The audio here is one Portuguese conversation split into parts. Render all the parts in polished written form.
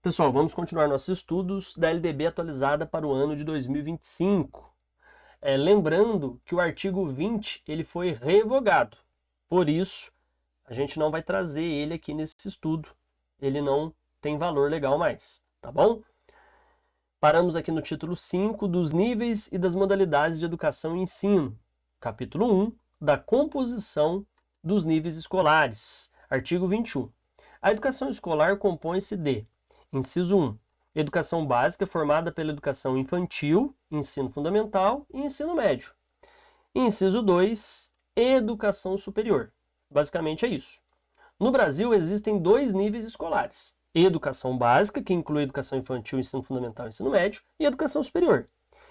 Pessoal, vamos continuar nossos estudos da LDB atualizada para o ano de 2025. Lembrando que o artigo 20 ele foi revogado. Por isso, a gente não vai trazer ele aqui nesse estudo. Ele não tem valor legal mais, tá bom? Paramos aqui no título 5 dos níveis e das modalidades de educação e ensino. Capítulo 1 da composição dos níveis escolares. Artigo 21. A educação escolar compõe-se de: inciso 1. Educação básica formada pela educação infantil, ensino fundamental e ensino médio. Inciso 2. Educação superior. Basicamente é isso. No Brasil existem dois níveis escolares: educação básica, que inclui educação infantil, ensino fundamental e ensino médio, e educação superior.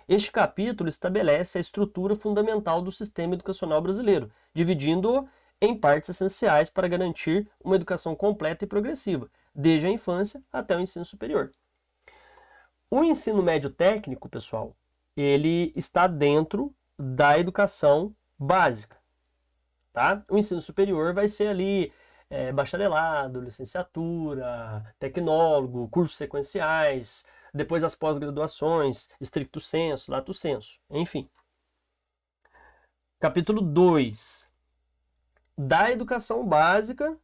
Este capítulo estabelece a estrutura fundamental do sistema educacional brasileiro, dividindo-o em partes essenciais para garantir uma educação completa e progressiva, desde a infância até o ensino superior. O ensino médio técnico, pessoal, ele está dentro da educação básica, tá? O ensino superior vai ser ali bacharelado, licenciatura, tecnólogo, cursos sequenciais, depois as pós-graduações, stricto sensu, lato sensu, enfim. Capítulo 2 da educação básica,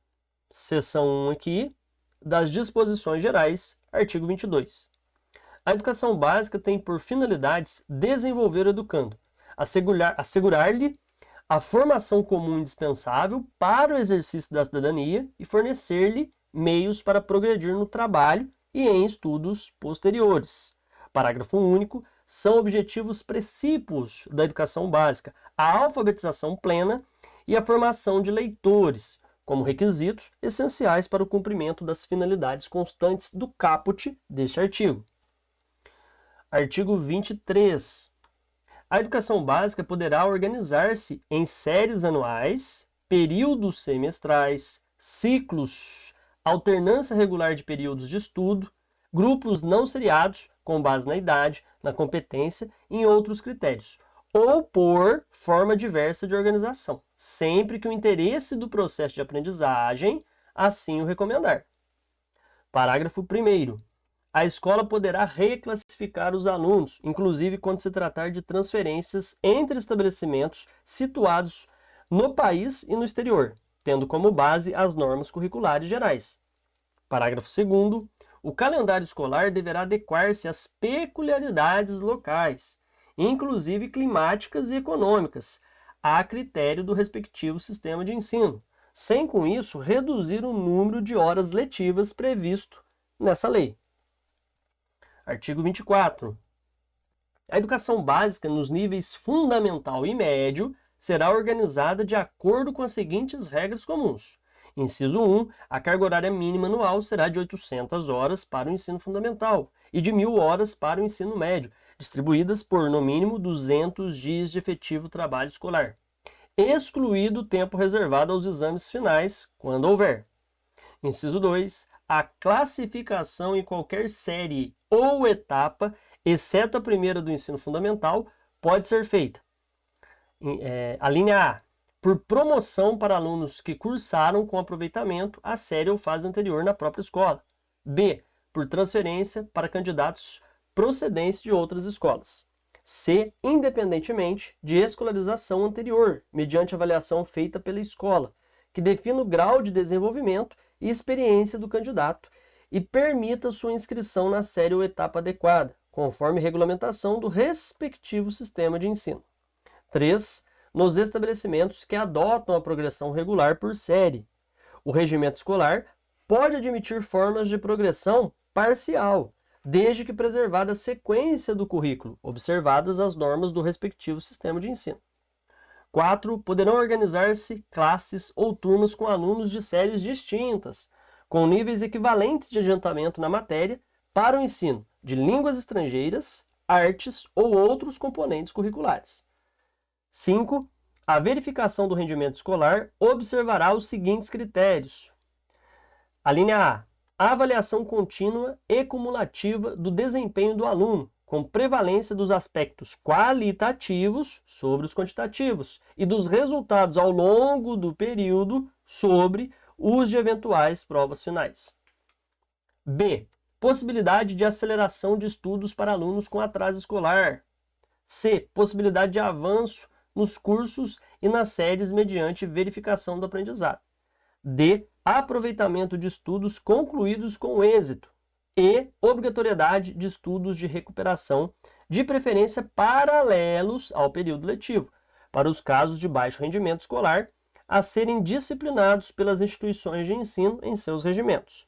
seção 1 aqui, das disposições gerais, artigo 22. A educação básica tem por finalidades desenvolver o educando, assegurar-lhe a formação comum indispensável para o exercício da cidadania e fornecer-lhe meios para progredir no trabalho e em estudos posteriores. Parágrafo único. São objetivos precípios da educação básica a alfabetização plena e a formação de leitores, como requisitos essenciais para o cumprimento das finalidades constantes do caput deste artigo. Artigo 23. A educação básica poderá organizar-se em séries anuais, períodos semestrais, ciclos, alternância regular de períodos de estudo, grupos não seriados, com base na idade, na competência e em outros critérios, ou por forma diversa de organização, sempre que o interesse do processo de aprendizagem assim o recomendar. Parágrafo 1º. A escola poderá reclassificar os alunos, inclusive quando se tratar de transferências entre estabelecimentos situados no país e no exterior, tendo como base as normas curriculares gerais. Parágrafo 2º. O calendário escolar deverá adequar-se às peculiaridades locais, inclusive climáticas e econômicas, a critério do respectivo sistema de ensino, sem com isso reduzir o número de horas letivas previsto nessa lei. Artigo 24. A educação básica nos níveis fundamental e médio será organizada de acordo com as seguintes regras comuns. Inciso 1. A carga horária mínima anual será de 800 horas para o ensino fundamental e de 1.000 horas para o ensino médio, distribuídas por, no mínimo, 200 dias de efetivo trabalho escolar, excluído o tempo reservado aos exames finais, quando houver. Inciso 2. A classificação em qualquer série ou etapa, exceto a primeira do ensino fundamental, pode ser feita. A linha A, por promoção para alunos que cursaram com aproveitamento a série ou fase anterior na própria escola. B, por transferência para candidatos procedentes de outras escolas. C, independentemente de escolarização anterior, mediante avaliação feita pela escola, que defina o grau de desenvolvimento e experiência do candidato e permita sua inscrição na série ou etapa adequada, conforme regulamentação do respectivo sistema de ensino. 3. Nos estabelecimentos que adotam a progressão regular por série. O regimento escolar pode admitir formas de progressão parcial, desde que preservada a sequência do currículo, observadas as normas do respectivo sistema de ensino. 4. Poderão organizar-se classes ou turmas com alunos de séries distintas, com níveis equivalentes de adiantamento na matéria, para o ensino de línguas estrangeiras, artes ou outros componentes curriculares. 5. A verificação do rendimento escolar observará os seguintes critérios. A linha A. A avaliação contínua e cumulativa do desempenho do aluno, com prevalência dos aspectos qualitativos sobre os quantitativos e dos resultados ao longo do período sobre os de eventuais provas finais. B. possibilidade de aceleração de estudos para alunos com atraso escolar. C. Possibilidade de avanço nos cursos e nas séries mediante verificação do aprendizado. D. Aproveitamento de estudos concluídos com êxito. E. Obrigatoriedade de estudos de recuperação, de preferência paralelos ao período letivo, para os casos de baixo rendimento escolar, a serem disciplinados pelas instituições de ensino em seus regimentos.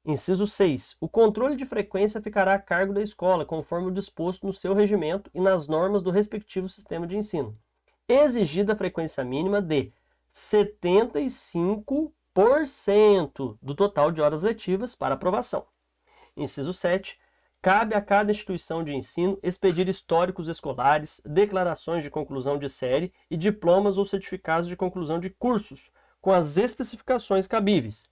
Inciso 6. O controle de frequência ficará a cargo da escola, conforme o disposto no seu regimento e nas normas do respectivo sistema de ensino. Exigida a frequência mínima de 75% do total de horas letivas para aprovação. Inciso 7. Cabe a cada instituição de ensino expedir históricos escolares, declarações de conclusão de série e diplomas ou certificados de conclusão de cursos, com as especificações cabíveis.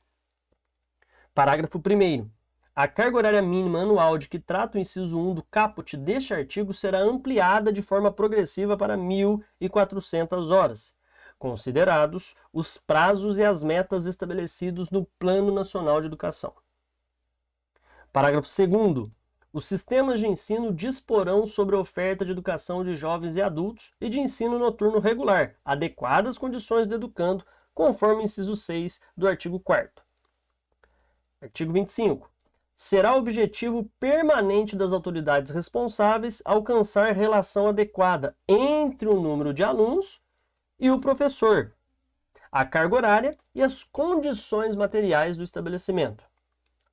Parágrafo 1º. A carga horária mínima anual de que trata o inciso 1 do caput deste artigo será ampliada de forma progressiva para 1.400 horas, considerados os prazos e as metas estabelecidos no Plano Nacional de Educação. Parágrafo 2º. Os sistemas de ensino disporão sobre a oferta de educação de jovens e adultos e de ensino noturno regular, adequadas condições do educando, conforme o inciso 6 do artigo 4º. Artigo 25. Será objetivo permanente das autoridades responsáveis alcançar relação adequada entre o número de alunos e o professor, a carga horária e as condições materiais do estabelecimento.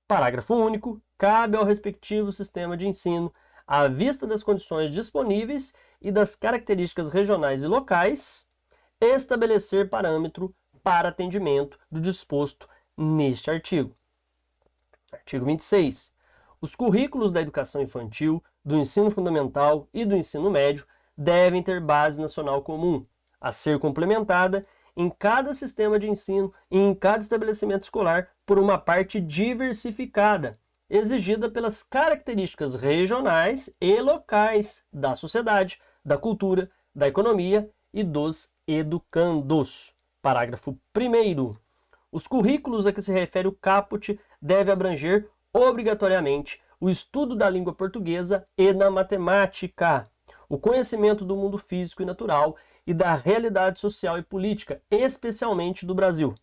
Parágrafo único. Cabe ao respectivo sistema de ensino, à vista das condições disponíveis e das características regionais e locais, estabelecer parâmetro para atendimento do disposto neste artigo. Artigo 26. Os currículos da educação infantil, do ensino fundamental e do ensino médio devem ter base nacional comum, a ser complementada em cada sistema de ensino e em cada estabelecimento escolar por uma parte diversificada, exigida pelas características regionais e locais da sociedade, da cultura, da economia e dos educandos. Parágrafo 1º. Os currículos a que se refere o caput devem abranger obrigatoriamente o estudo da língua portuguesa e da matemática, o conhecimento do mundo físico e natural e da realidade social e política, especialmente do Brasil.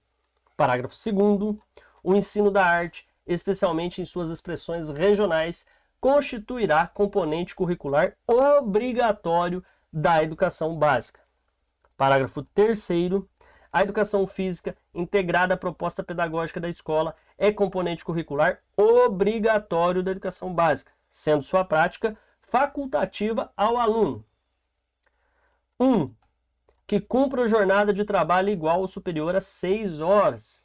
Parágrafo 2º. O ensino da arte, especialmente em suas expressões regionais, constituirá componente curricular obrigatório da educação básica. Parágrafo 3º. A educação física, integrada à proposta pedagógica da escola, é componente curricular obrigatório da educação básica, sendo sua prática facultativa ao aluno. 1. Que cumpra jornada de trabalho igual ou superior a 6 horas.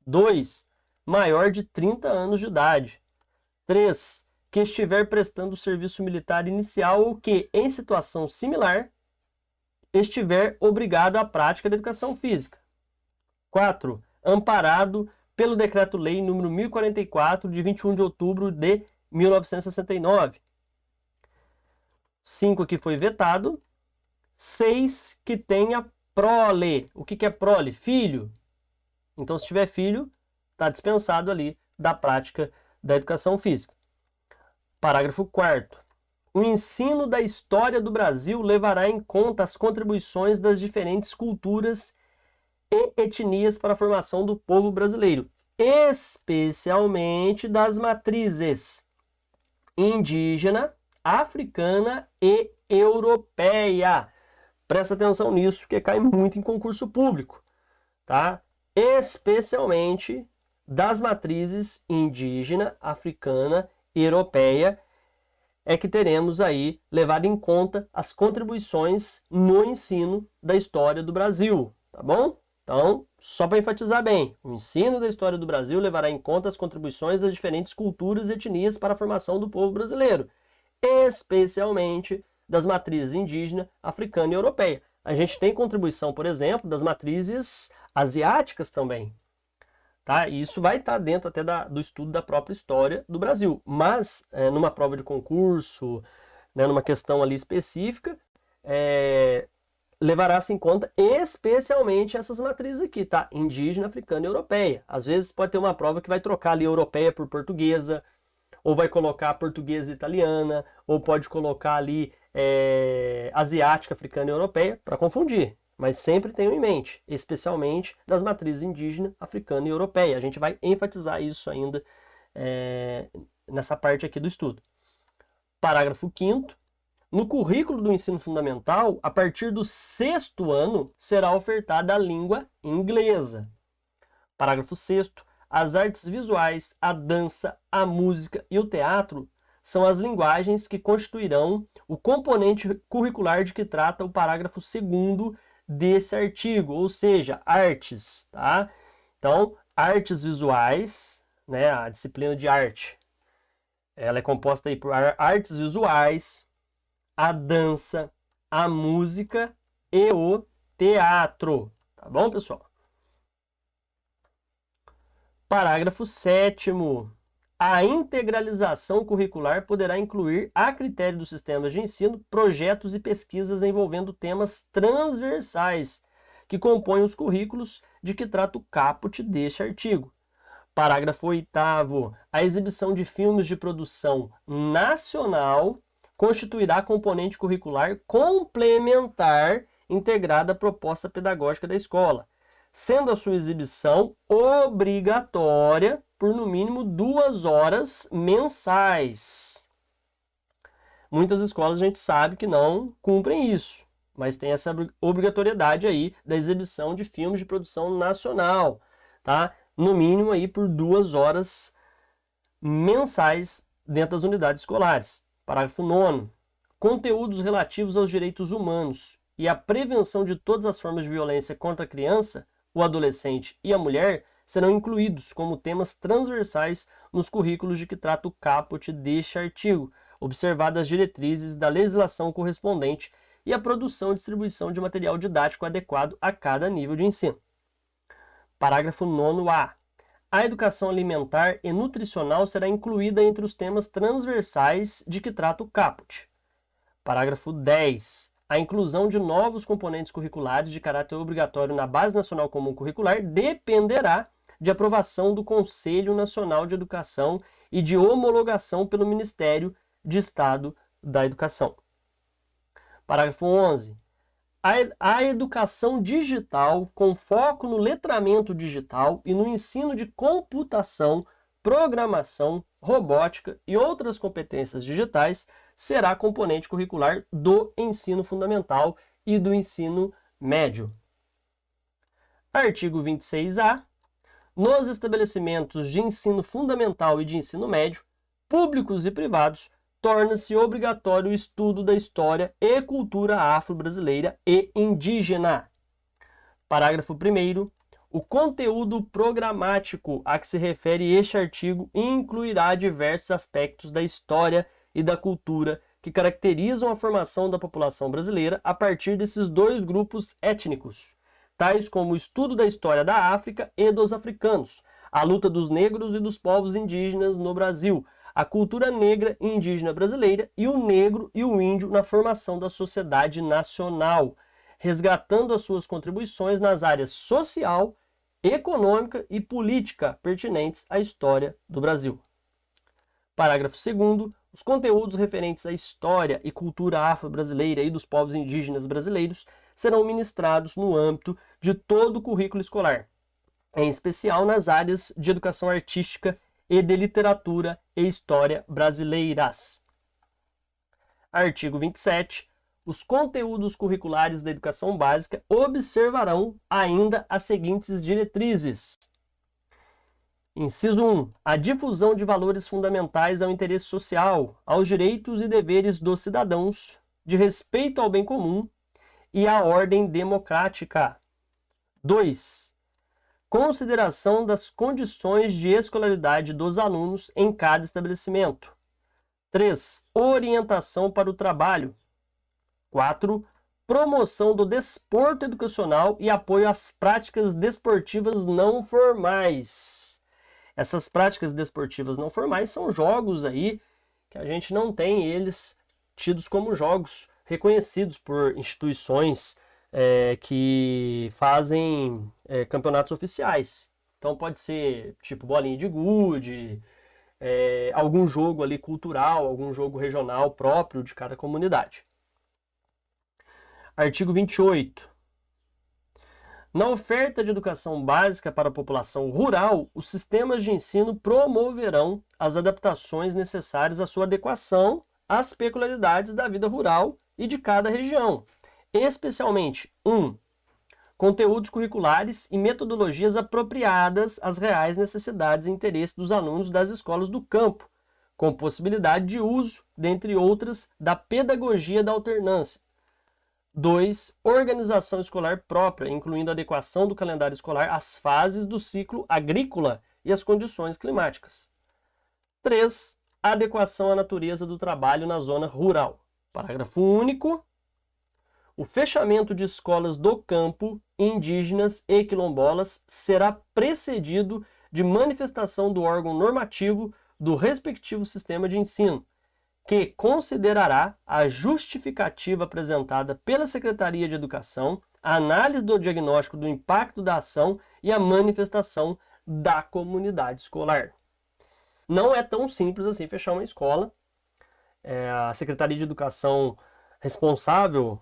2. Maior de 30 anos de idade. 3. Que estiver prestando serviço militar inicial ou que, em situação similar, estiver obrigado à prática da educação física. 4. Amparado pelo Decreto-Lei nº 1044, de 21 de outubro de 1969. 5 aqui foi vetado. 6. Que tenha prole. O que é prole? Filho. Então, se tiver filho, está dispensado ali da prática da educação física. Parágrafo 4º. O ensino da história do Brasil levará em conta as contribuições das diferentes culturas e etnias para a formação do povo brasileiro, especialmente das matrizes indígena, africana e europeia. Presta atenção nisso, porque cai muito em concurso público, tá? Especialmente das matrizes indígena, africana e europeia, é que teremos aí levado em conta as contribuições no ensino da história do Brasil, tá bom? Então, só para enfatizar bem, o ensino da história do Brasil levará em conta as contribuições das diferentes culturas e etnias para a formação do povo brasileiro, especialmente das matrizes indígena, africana e europeia. A gente tem contribuição, por exemplo, das matrizes asiáticas também. Tá? E isso vai estar dentro até do estudo da própria história do Brasil. Mas, numa prova de concurso, né, numa questão ali específica, levará-se em conta especialmente essas matrizes aqui, tá? Indígena, africana e europeia. Às vezes pode ter uma prova que vai trocar ali europeia por portuguesa, ou vai colocar portuguesa e italiana, ou pode colocar ali asiática, africana e europeia, para confundir. Mas sempre tenham em mente, especialmente das matrizes indígena, africana e europeia. A gente vai enfatizar isso ainda nessa parte aqui do estudo. Parágrafo 5º. No currículo do ensino fundamental, a partir do 6º ano, será ofertada a língua inglesa. Parágrafo 6º. As artes visuais, a dança, a música e o teatro são as linguagens que constituirão o componente curricular de que trata o parágrafo 2º desse artigo, ou seja, artes, tá? Então, artes visuais, né, a disciplina de arte, ela é composta aí por artes visuais, a dança, a música e o teatro. Tá bom, pessoal? Parágrafo 7º. A integralização curricular poderá incluir, a critério dos sistemas de ensino, projetos e pesquisas envolvendo temas transversais que compõem os currículos de que trata o caput deste artigo. Parágrafo 8º. A exibição de filmes de produção nacional constituirá componente curricular complementar integrada à proposta pedagógica da escola, sendo a sua exibição obrigatória por no mínimo 2 horas mensais. Muitas escolas a gente sabe que não cumprem isso, mas tem essa obrigatoriedade aí da exibição de filmes de produção nacional, tá? No mínimo aí por 2 horas mensais dentro das unidades escolares. Parágrafo 9º. Conteúdos relativos aos direitos humanos e à prevenção de todas as formas de violência contra a criança, o adolescente e a mulher serão incluídos como temas transversais nos currículos de que trata o caput deste artigo, observadas as diretrizes da legislação correspondente e a produção e distribuição de material didático adequado a cada nível de ensino. Parágrafo 9º-A. A educação alimentar e nutricional será incluída entre os temas transversais de que trata o caput. Parágrafo 10. A inclusão de novos componentes curriculares de caráter obrigatório na Base Nacional Comum Curricular dependerá de aprovação do Conselho Nacional de Educação e de homologação pelo Ministério de Estado da Educação. Parágrafo 11. A educação digital, com foco no letramento digital e no ensino de computação, programação, robótica e outras competências digitais, será componente curricular do ensino fundamental e do ensino médio. Artigo 26A. Nos estabelecimentos de ensino fundamental e de ensino médio, públicos e privados, torna-se obrigatório o estudo da história e cultura afro-brasileira e indígena. Parágrafo 1º. O conteúdo programático a que se refere este artigo incluirá diversos aspectos da história e da cultura que caracterizam a formação da população brasileira a partir desses 2 grupos étnicos, tais como o estudo da história da África e dos africanos, a luta dos negros e dos povos indígenas no Brasil, a cultura negra e indígena brasileira e o negro e o índio na formação da sociedade nacional, resgatando as suas contribuições nas áreas social, econômica e política pertinentes à história do Brasil. Parágrafo 2º. Os conteúdos referentes à história e cultura afro-brasileira e dos povos indígenas brasileiros serão ministrados no âmbito de todo o currículo escolar, em especial nas áreas de educação artística e de literatura e história brasileiras. Artigo 27. Os conteúdos curriculares da educação básica observarão ainda as seguintes diretrizes. Inciso 1. A difusão de valores fundamentais ao interesse social, aos direitos e deveres dos cidadãos, de respeito ao bem comum e à ordem democrática. 2. Consideração das condições de escolaridade dos alunos em cada estabelecimento. 3. Orientação para o trabalho. 4. Promoção do desporto educacional e apoio às práticas desportivas não formais. Essas práticas desportivas não formais são jogos aí que a gente não tem eles tidos como jogos reconhecidos por instituições que fazem campeonatos oficiais. Então pode ser tipo bolinha de gude, algum jogo ali cultural, algum jogo regional próprio de cada comunidade. Artigo 28. Na oferta de educação básica para a população rural, os sistemas de ensino promoverão as adaptações necessárias à sua adequação às peculiaridades da vida rural e de cada região, especialmente 1. Conteúdos curriculares e metodologias apropriadas às reais necessidades e interesses dos alunos das escolas do campo, com possibilidade de uso, dentre outras, da pedagogia da alternância. 2. Organização escolar própria, incluindo a adequação do calendário escolar às fases do ciclo agrícola e às condições climáticas. 3. Adequação à natureza do trabalho na zona rural. Parágrafo único. O fechamento de escolas do campo, indígenas e quilombolas será precedido de manifestação do órgão normativo do respectivo sistema de ensino, que considerará a justificativa apresentada pela Secretaria de Educação, a análise do diagnóstico do impacto da ação e a manifestação da comunidade escolar. Não é tão simples assim fechar uma escola. A Secretaria de Educação responsável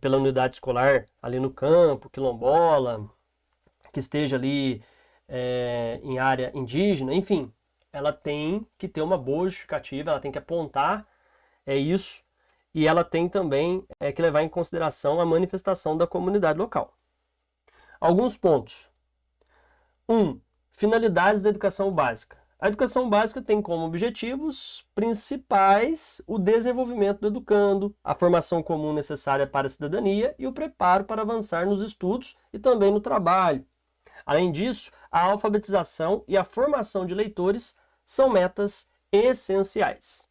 pela unidade escolar ali no campo, quilombola, que esteja ali em área indígena, enfim, ela tem que ter uma boa justificativa, ela tem que apontar isso, e ela tem também que levar em consideração a manifestação da comunidade local. Alguns pontos. 1. Finalidades da educação básica. A educação básica tem como objetivos principais o desenvolvimento do educando, a formação comum necessária para a cidadania e o preparo para avançar nos estudos e também no trabalho. Além disso, a alfabetização e a formação de leitores são metas essenciais.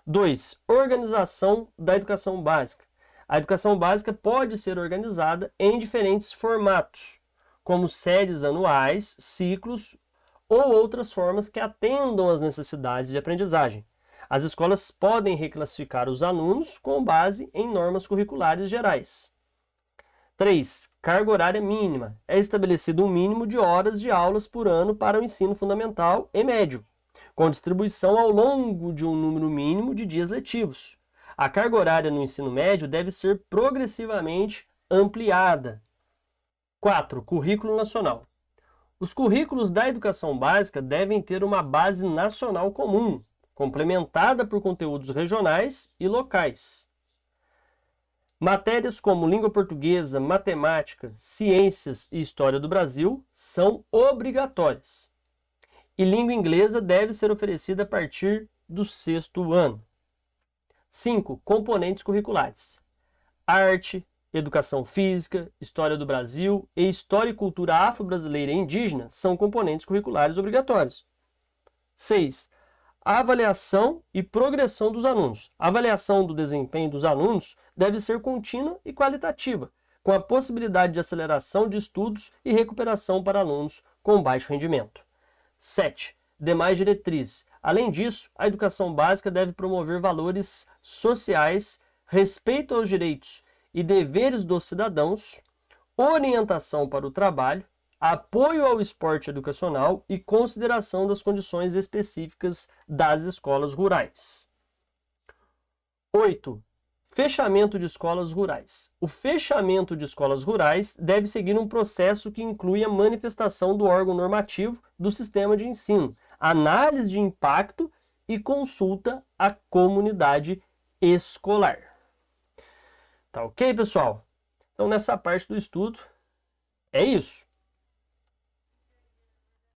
2. Organização da educação básica. A educação básica pode ser organizada em diferentes formatos, como séries anuais, ciclos ou outras formas que atendam às necessidades de aprendizagem. As escolas podem reclassificar os alunos com base em normas curriculares gerais. 3. Carga horária mínima. É estabelecido um mínimo de horas de aulas por ano para o ensino fundamental e médio, com distribuição ao longo de um número mínimo de dias letivos. A carga horária no ensino médio deve ser progressivamente ampliada. 4. Currículo nacional. Os currículos da educação básica devem ter uma base nacional comum, complementada por conteúdos regionais e locais. Matérias como língua portuguesa, matemática, ciências e história do Brasil são obrigatórias. E língua inglesa deve ser oferecida a partir do 6º ano. 5. Componentes curriculares. Arte, educação física, história do Brasil e história e cultura afro-brasileira e indígena são componentes curriculares obrigatórios. 6. A avaliação e progressão dos alunos. A avaliação do desempenho dos alunos deve ser contínua e qualitativa, com a possibilidade de aceleração de estudos e recuperação para alunos com baixo rendimento. 7. Demais diretrizes. Além disso, a educação básica deve promover valores sociais, respeito aos direitos e deveres dos cidadãos, orientação para o trabalho, apoio ao esporte educacional e consideração das condições específicas das escolas rurais. 8. Fechamento de escolas rurais. O fechamento de escolas rurais deve seguir um processo que inclui a manifestação do órgão normativo do sistema de ensino, análise de impacto e consulta à comunidade escolar. Tá ok, pessoal? Então, nessa parte do estudo, é isso.